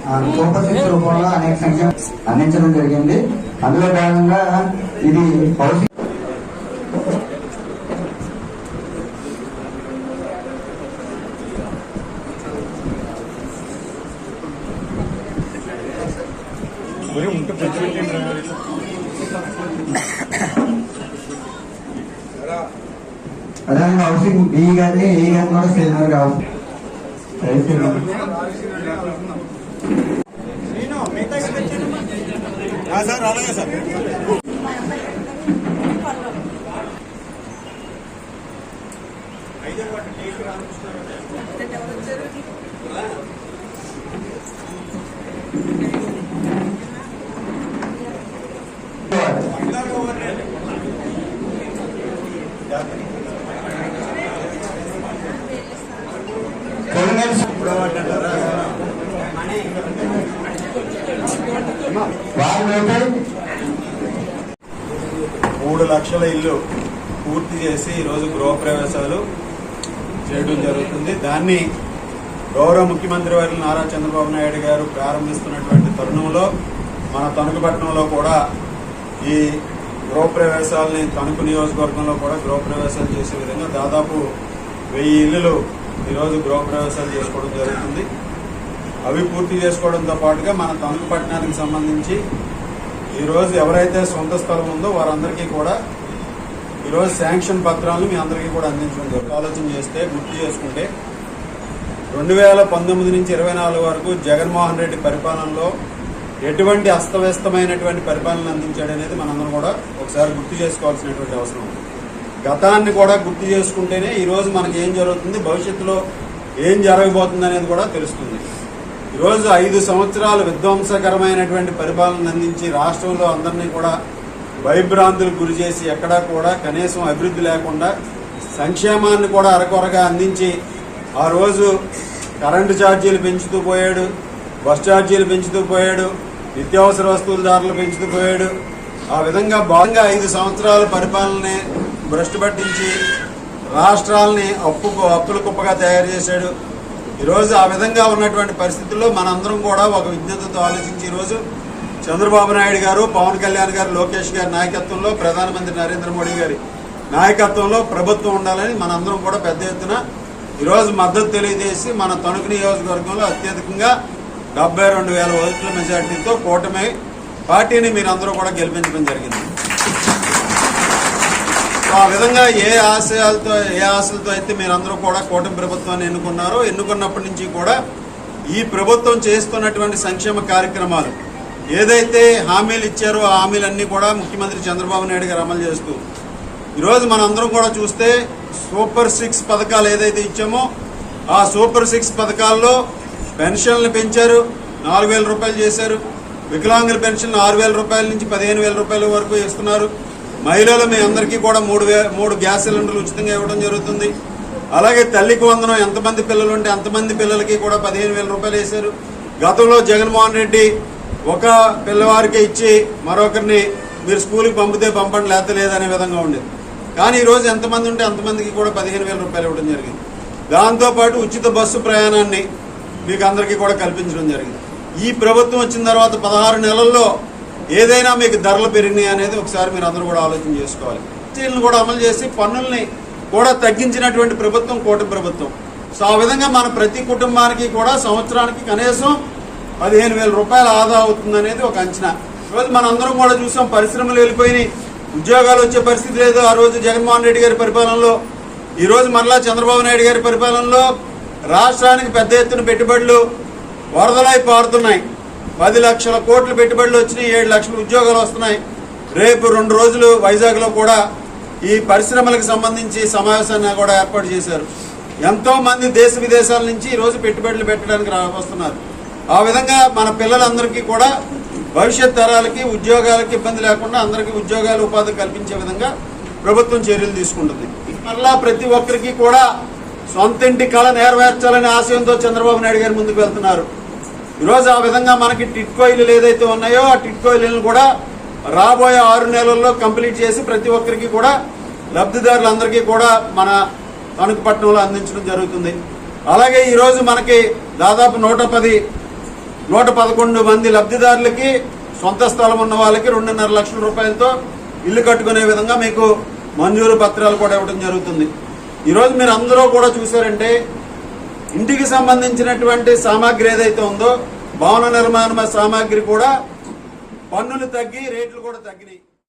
Super six రూపంలో అనేక సంఖ్య అందించడం జరిగింది. అందులో భాగంగా ఇది హౌసింగ్ అదే హౌసింగ్ ఈ గారిని కూడా సేవలు కావాలి. సార్ అలాగే సార్ మూడు లక్షల ఇల్లు పూర్తి చేసి ఈరోజు గృహప్రవేశాలు చేయడం జరుగుతుంది. దాన్ని గౌరవ ముఖ్యమంత్రి వర్యులు నారా చంద్రబాబు నాయుడు గారు ప్రారంభిస్తున్నటువంటి తరుణంలో మన తణుకు పట్టణంలో కూడా ఈ గృహప్రవేశాలని తణుకు నియోజకవర్గంలో కూడా గృహప్రవేశాలు చేసే విధంగా దాదాపు 1000 ఇళ్లు ఈరోజు గృహప్రవేశాలు చేసుకోవడం జరుగుతుంది. అవి పూర్తి చేసుకోవడంతో పాటుగా మన తణుకు పట్టణానికి సంబంధించి ఈరోజు ఎవరైతే సొంత స్థలం ఉందో వారందరికీ కూడా ఈరోజు శాంక్షన్ పత్రాలను మీ అందరికీ కూడా అందించడం జరుగుతుంది. ఆలోచన చేస్తే గుర్తు చేసుకుంటే 2019 నుంచి 24 వరకు జగన్మోహన్ రెడ్డి పరిపాలనలో ఎటువంటి అస్తవ్యస్తమైనటువంటి పరిపాలన అందించాడనేది మనందరం కూడా ఒకసారి గుర్తు చేసుకోవాల్సినటువంటి అవసరం ఉంది. గతాన్ని కూడా గుర్తు చేసుకుంటేనే ఈరోజు మనకి ఏం జరుగుతుంది, భవిష్యత్తులో ఏం జరగబోతుంది అనేది కూడా తెలుస్తుంది. ఈరోజు 5 సంవత్సరాలు విధ్వంసకరమైనటువంటి పరిపాలన అందించి రాష్ట్రంలో అందరినీ కూడా భయభ్రాంతులకు గురి చేసి ఎక్కడా కూడా కనీసం అభివృద్ధి లేకుండా సంక్షేమాన్ని కూడా అరకొరగా అందించి ఆ రోజు కరెంటు ఛార్జీలు పెంచుతూ పోయాడు, బస్ ఛార్జీలు పెంచుతూ పోయాడు, నిత్యావసర వస్తువుల ధరలు పెంచుతూ పోయాడు. ఆ విధంగా భాగంగా 5 సంవత్సరాల పరిపాలనని భ్రష్టు పట్టించి రాష్ట్రాలని అప్పుల కుప్పగా తయారు చేశాడు. ఈరోజు ఆ విధంగా ఉన్నటువంటి పరిస్థితుల్లో మనందరం కూడా ఒక విజ్ఞతతో ఆలోచించి ఈరోజు చంద్రబాబు నాయుడు గారు, పవన్ కళ్యాణ్ గారు, లోకేష్ గారి నాయకత్వంలో, ప్రధానమంత్రి నరేంద్ర మోడీ గారి నాయకత్వంలో ప్రభుత్వం ఉండాలని మనందరం కూడా పెద్ద ఎత్తున ఈరోజు మద్దతు తెలియజేసి మన తణుకు నియోజకవర్గంలో అత్యధికంగా 72,000 ఓట్ల మెజార్టీతో కూటమి పార్టీని మీరందరూ కూడా గెలిపించడం జరిగింది. ఆ విధంగా ఏ ఆశలతో అయితే మీరందరూ కూడా కూటమి ప్రభుత్వాన్ని ఎన్నుకున్నప్పటి నుంచి కూడా ఈ ప్రభుత్వం చేస్తున్నటువంటి సంక్షేమ కార్యక్రమాలు ఏదైతే హామీలు ఇచ్చారో ఆ హామీలన్నీ కూడా ముఖ్యమంత్రి చంద్రబాబు నాయుడు గారు అమలు చేస్తూ ఈరోజు మనందరం కూడా చూస్తే సూపర్ 6 పథకాలు ఏదైతే ఇచ్చామో ఆ సూపర్ 6 పథకాల్లో పెన్షన్లు పెంచారు, 4,000 రూపాయలు చేశారు. వికలాంగుల పెన్షన్ 6,000 రూపాయల నుంచి 15,000 రూపాయల వరకు ఇస్తున్నారు. మహిళలు మీ అందరికీ కూడా 3 గ్యాస్ సిలిండర్లు ఉచితంగా ఇవ్వడం జరుగుతుంది. అలాగే తల్లికి వందనం ఎంతమంది పిల్లలు ఉంటే అంతమంది పిల్లలకి కూడా 15,000 రూపాయలు వేశారు. గతంలో జగన్మోహన్ రెడ్డి ఒక పిల్లవారికి ఇచ్చి మరొకరిని మీరు స్కూల్కి పంపితే పంపండి లేకపోతే లేదనే విధంగా ఉండేది. కానీ ఈరోజు ఎంతమంది ఉంటే అంతమందికి కూడా 15,000 రూపాయలు ఇవ్వడం జరిగింది. దాంతోపాటు ఉచిత బస్సు ప్రయాణాన్ని మీకు అందరికీ కూడా కల్పించడం జరిగింది. ఈ ప్రభుత్వం వచ్చిన తర్వాత 16 నెలల్లో ఏదైనా మీకు ధరలు పెరిగినాయి అనేది ఒకసారి మీరు అందరూ కూడా ఆలోచన చేసుకోవాలి. జీఎస్టీలను కూడా అమలు చేసి పన్నుల్ని కూడా తగ్గించినటువంటి ప్రభుత్వం కూటమి ప్రభుత్వం. సో ఆ విధంగా మన ప్రతి కుటుంబానికి కూడా సంవత్సరానికి కనీసం 15,000 రూపాయల ఆదా అవుతుందనేది ఒక అంచనా. ఈరోజు మనందరం కూడా చూసాం, పరిశ్రమలు వెళ్ళిపోయినాయి, ఉద్యోగాలు వచ్చే పరిస్థితి లేదు. ఆ రోజు జగన్మోహన్ రెడ్డి గారి పరిపాలనలో, ఈరోజు మరలా చంద్రబాబు నాయుడు గారి పరిపాలనలో రాష్ట్రానికి పెద్ద ఎత్తున పెట్టుబడులు వరదలై పారుతున్నాయి. 10 లక్షల కోట్ల పెట్టుబడులు వచ్చినాయి, 7 లక్షల ఉద్యోగాలు వస్తున్నాయి. రేపు 2 రోజులు వైజాగ్లో కూడా ఈ పరిశ్రమలకు సంబంధించి సమావేశాన్ని కూడా ఏర్పాటు చేశారు. ఎంతో మంది దేశ విదేశాల నుంచి ఈరోజు పెట్టుబడులు పెట్టడానికి వస్తున్నారు. ఆ విధంగా మన పిల్లలందరికీ కూడా భవిష్యత్ తరాలకి ఉద్యోగాలకి ఇబ్బంది లేకుండా అందరికీ ఉద్యోగాలు ఉపాధి కల్పించే విధంగా ప్రభుత్వం చర్యలు తీసుకుంటుంది. మరలా ప్రతి ఒక్కరికి కూడా సొంత ఇంటి కళ నెరవేర్చాలనే ఆశయంతో చంద్రబాబు నాయుడు గారు ముందుకు వెళ్తున్నారు. ఈరోజు ఆ విధంగా మనకి టిట్కో ఇల్లులు ఏదైతే ఉన్నాయో ఆ టిట్కో ఇల్లులను కూడా రాబోయే 6 నెలల్లో కంప్లీట్ చేసి ప్రతి ఒక్కరికి కూడా లబ్ధిదారులందరికీ కూడా మన తణుకు పట్టణంలో అందించడం జరుగుతుంది. అలాగే ఈరోజు మనకి దాదాపు 110 111 మంది లబ్ధిదారులకి సొంత స్థలం ఉన్న వాళ్ళకి 2.5 లక్షల రూపాయలతో ఇల్లు కట్టుకునే విధంగా మీకు మంజూరు పత్రాలు కూడా ఇవ్వడం జరుగుతుంది. ఈరోజు మీరు అందరూ కూడా చూసారంటే ఇంటికి సంబంధించినటువంటి సామాగ్రి ఏదైతే ఉందో భవన నిర్మాణ సామాగ్రి కూడా పన్నులు తగ్గి రేట్లు కూడా తగ్గినాయి.